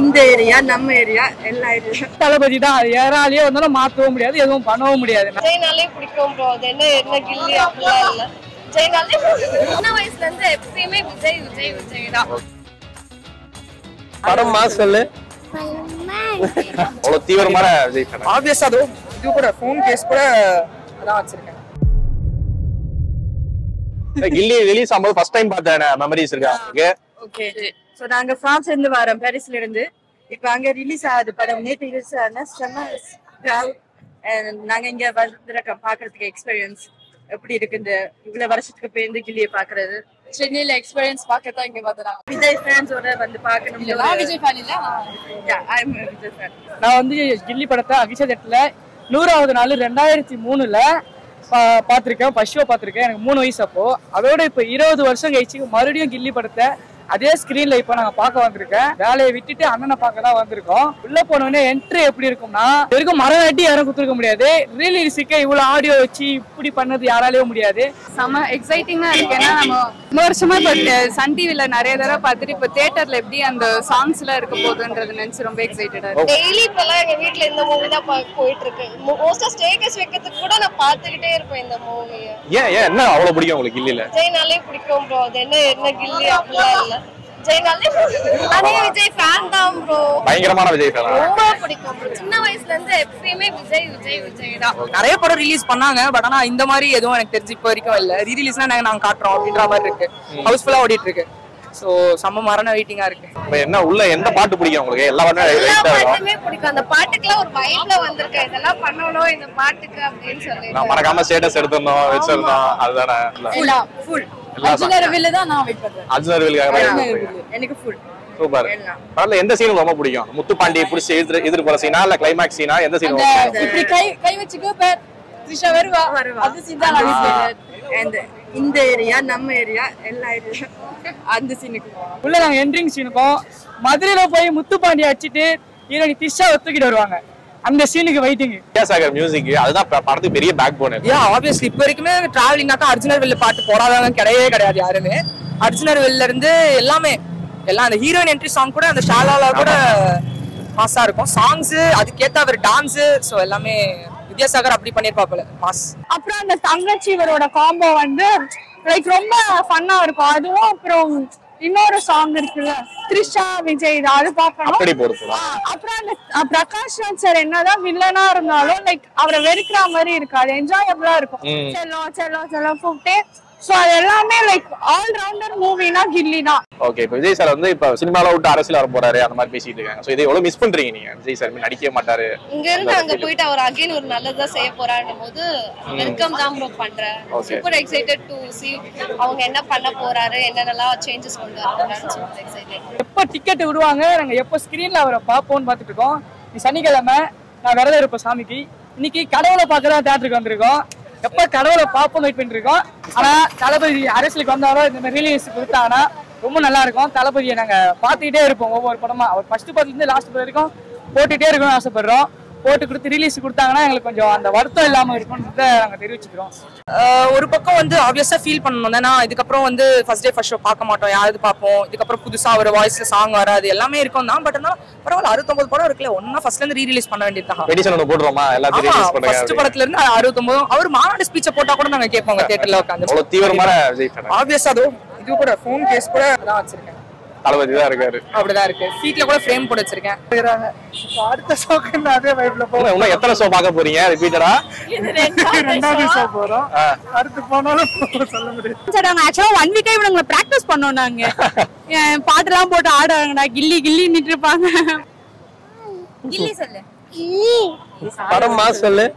இந்த ஏரியா நம்ம ஏரியா எல்லா ஏரியா தளபதி தான். யாராலேயே வந்தாலும் மாற்றவும் முடியாது, எதுவும் பண்ணவும் முடியாது. ஜெயனாலே பிடிக்கும் ப்ரோ. அது என்ன கில்லி அப்படிலாம் இல்ல. ஜெயனாலே சின்ன வயசுல இருந்து எப்பயுமே விஜய் விஜய் விஜய் தான். படம் மாசல்ல அவ்வளவு தீவிரமான விஜய் ஃபேன். ஆப்வியஸா அது இது கூட ஃபோன் கேஸ் கூட அதான் வச்சிருக்கேன். கில்லி ரிலீஸ் ஆகும்போது ஃபர்ஸ்ட் டைம் பார்த்த மெமரிஸ் இருக்கா உங்களுக்கு? ஓகே. சோ நாங்க பிரான்ஸ்ல இருந்து வரோம், பாரிஸ்ல இருந்து. இப்ப அங்க ரிலீஸ் ஆகுது படம். நேத்து ரிலீஸ் ஆன செம்ம crowd. நாங்க இங்க வந்திருக்கோம் பாக்குறதுக்கு. எக்ஸ்பீரியன்ஸ் எப்படி இருக்கு இந்த இவ்வளவு வருஷத்துக்கு போய் கில்லியை பாக்குறது? சென்னையில எக்ஸ்பீரியன்ஸ் பார்க்கத்தான் இங்க வந்தேன். விஜய் ஃபேன்ஸோட வந்து பாக்கணும். விஜய் ஃபேன் இல்ல. விஜய் ஃபேன். நான் வந்து கில்லி படத்தை அகிஷா தேட்டர்ல 100வது நாள் 2003ல பார்த்திருக்கேன். ஃபர்ஸ்ட் ஷோ பார்த்திருக்கேன். எனக்கு 3 வயசு அப்போ. அதோட இப்ப 20 வருஷம் கழிச்சு மறுபடியும் கில்லி படத்தை அதே ஸ்கிரீன்ல இப்ப நாங்க பார்க்க வந்திருக்கேன். வேலையை விட்டுட்டு அண்ணனை பார்க்க தான் வந்திருக்கோம். உள்ள போனோடனே என்ட்ரி எப்படி இருக்கும்னா, வரைக்கும் மரம் வெட்டி யாரும் குத்துருக்க முடியாது. ரிலீஸுக்கு இவ்வளவு ஆடியோ வச்சு இப்படி பண்ணது யாராலையும் முடியாது. செம எக்ஸைட்டிங்கா இருக்கு. ஏன்னா நம்ம 3 வருஷமா இப்ப சன் டிவில நிறைய தடவை பார்த்துட்டு இப்ப தியேட்டர்ல எப்படி அந்த சாங்ஸ் எல்லாம் இருக்க போகுதுன்றது நினைச்சு ரொம்ப எக்ஸைட்டடா இருக்கு. டெய்லி இப்பெல்லாம் எங்க வீட்ல இந்த மூவி தான் போயிட்டு இருக்கு. மோஸ்டா ஸ்டேட்டஸ் வைக்கிறதுக்கு கூட நான் பார்த்துக்கிட்டே இருப்பேன் இந்த மூவியை. ஏன் என்ன அவ்வளவு பிடிக்கும் உங்களுக்கு கில்லில? ஜெயனாலே பிடிக்கும் ப்ரோ. அது என்ன கில்லி அப்படிலாம் இல்ல. ஜெயனாலே நானே விஜய் ஃபேன் தான் ப்ரோ. பயங்கரமான விஜய் ஃபேன். ரொம்ப பிடிக்கும். சின்ன வயசுல இருந்து எப்பயுமே விஜய் விஜய் விஜய் தான். நிறைய படம் ரிலீஸ் பண்ணாங்க. பட் ஆனா இந்த மாதிரி எதுவும் எனக்கு தெரிஞ்சு இப்போ வரைக்கும் இல்ல. ரீரிலீஸ்னா நாங்க காட்டுறோம் அப்படின்ற மாதிரி இருக்கு. ஹவுஸ்ஃபுல்லா ஓடிட்டு இருக்கு. சோ செம்ம மரண வெயிட்டிங்கா இருக்கு. என்ன உள்ள எந்த பாட்டு பிடிக்கும் உங்களுக்கு? எல்லா பாட்டுமே பிடிக்கும். அந்த பாட்டுக்குலாம் ஒரு வைப்ல வந்திருக்கு. இதெல்லாம் பண்ணணும் இந்த பாட்டுக்கு அப்படின்னு சொல்லி நான் மறக்காம ஸ்டேட்டஸ் எடுத்துறோம் வச்சிருந்தோம். அதுதானே ஃபுல் அர்ஜுனர் வில் தான் நான் வெயிட் பண்றேன். அர்ஜுனர் வில்காக எனக்கு ஃபுல் சூப்பர். பரவாயில்ல. எந்த சீன் ரொம்ப பிடிக்கும்? முத்துப்பாண்டி பிடிச்சி எதிர் போற சீனா இல்ல கிளைமாக்ஸ் சீனா? எந்த சீன்? இப்படி கை வச்சுக்கோ பேர் த்ரிஷா வருவா. அது சீன் தான் and இந்த ஏரியா நம்ம ஏரியா எல்லா ஏரியா அந்த சீனுக்கு உள்ள நாங்க என்ட்ரிங் சீனுக்கும் மதுரையில போய் முத்துப்பாண்டி அடிச்சிட்டு ஹீரோனி திஷா ஒத்துக்கிட்டு வருவாங்க. அந்த சீனுக்கு வெயிட்டிங். வித்யாசாகர் மியூசிக் அதுதான் படத்துக்கு பெரிய பேக் போன். ஆப்வியஸ்லி இப்போ வரைக்குமே டிராவலிங்னாக்கா அர்ஜுனர் வெல்ல பாட்டு போடாதவங்க கிடையவே கிடையாது யாருமே. அர்ஜுனர் வெல்ல இருந்து எல்லாமே எல்லாம் அந்த ஹீரோயின் என்ட்ரி சாங் கூட அந்த ஷாலால கூட மாஸா இருக்கும். சாங்ஸ் அதுக்கேற்ற அவர் டான்ஸ் ஸோ எல்லாமே வித்யாசாகர் அப்படி பண்ணிருப்பாப்புல மாஸ். அப்புறம் அந்த தங்கச்சி இவரோட காம்போ வந்து லைக் ரொம்ப ஃபன்னா இருக்கும். அதுவும் அப்புறம் இன்னொரு சாங் இருக்குல்ல த்ரிஷா விஜய் அது பார்க்கணும். அப்புறம் அந்த பிரகாஷ் ராஜ் சார் என்னதான் வில்லனா இருந்தாலும் லைக் அவரை வெறுக்கிற மாதிரி இருக்காது. என்ஜாயபிளா இருக்கும். செல்லம் செல்லம் செல்லம் கூப்பிட்டே சோ அது எல்லாமே லைக் ஆல் ரவுண்டர் மூவினா கில்லி தான். ஓகே. இப்போ விஜய் சார் வந்து இப்ப சினிமால விட்டு அரசியல் வர போறாரு அந்த மாதிரி பேசிட்டு இருக்காங்க. சோ இதை எவ்வளவு மிஸ் பண்றீங்க நீங்க? விஜய் சார் நடிக்கவே மாட்டாரு. இங்க இருந்து அங்க போயிட்டு அவர் அகைன் ஒரு நல்லதா செய்ய போறாருன்னும் போது வெல்கம் தான் ப்ரோ பண்றேன். சூப்பர் எக்ஸைட்டட் டு see அவங்க என்ன பண்ண போறாரு, என்னென்னலாம் சேஞ்சஸ் கொண்டு வராங்கன்னு சூப்பர் எக்ஸைட்டட். எப்போ டிக்கெட் விடுவாங்க, நாங்க எப்போ ஸ்கிரீன்ல அவரை பார்ப்போம்னு பார்த்துட்டு இருக்கோம். சனிக்கிழமை நான் விரதம் இருப்பேன் சாமிக்கு. இன்னைக்கு கடவுளை பார்க்கறதா தியேட்டருக்கு வந்திருக்கோம். எப்ப கடவுளை பார்ப்போம் வெயிட் பண்ணிட்டு இருக்கோம். ஆனா தளபதி அரசியலுக்கு வந்தாலும் இந்த மாதிரி ரிலீஸ் கொடுத்தாங்கன்னா ரொம்ப நல்லா இருக்கும். தளபதியை நாங்க பார்த்துக்கிட்டே இருப்போம் ஒவ்வொரு படமா. அவர் ஃபர்ஸ்ட் படத்துல இருந்து லாஸ்ட் படம் வரைக்கும் போட்டுட்டே இருக்கணும்னு ஆசைப்படுறோம். போட்டு கொடுத்து ரிலீஸ் கொடுத்தாங்கன்னா எங்களுக்கு கொஞ்சம் அந்த வருத்தம் இல்லாம இருக்கும்ன்றத நாங்க தெரிவிச்சுக்கிறோம். ஒரு பக்கம் வந்து ஆப்வியஸா ஃபீல் பண்ணணும் தானே. இதுக்கப்புறம் வந்து ஃபர்ஸ்ட் டே ஃபர்ஸ்ட் ஷோ பார்க்க மாட்டோம், யாராவது பார்ப்போம். இதுக்கப்புறம் புதுசா ஒரு வாய்ஸ்ல சாங் வராது எல்லாமே இருக்கும் தான். பட் இருந்தாலும் பரவாயில்ல 69 படம் இருக்குல்ல, ஒன்னா ஃபர்ஸ்ட்ல இருந்து ரீரிலீஸ் பண்ண வேண்டியதுதான். எடிஷன் ஒன்னு போடுறோமா எல்லாத்தையும் ரிலீஸ் பண்ணுங்க. ஃபர்ஸ்ட் படத்துல இருந்து 69 அவர் மாநாடு ஸ்பீச்சை போட்டா கூட நாங்க கேட்போம் தியேட்டர்ல உட்கார்ந்து. அவ்வளவு தீவிரமான விஜய் ஃபேன். ஆப்வியஸா இது கூட ஃபோன் கேஸ் கூட அதான் வச்சிருக்கேன். தளபதி தான் இருக்காரு. அப்படிதான் இருக்கு. சீட்ல கூட ஃப்ரேம் போட்டு வச்சிருக்கேன். அடுத்த ஷோக்கு அதே வைப்ல போறோம். இன்னும் எத்தனை ஷோ பார்க்க போறீங்க ரிப்பீட்டடா? ரெண்டாவது ஷோ போறோம். அடுத்து போனாலும் சொல்ல முடியாது. சரி நாங்க ஆக்சுவலா 1 வீக்கா இவங்க பிராக்டிஸ் பண்ணோம். நாங்க பாட்டுலாம் போட்டு ஆடுறாங்கடா கில்லி கில்லி நின்னு இருப்பாங்க. கில்லி சொல்லு. படம் மாஸ் சொல்லு.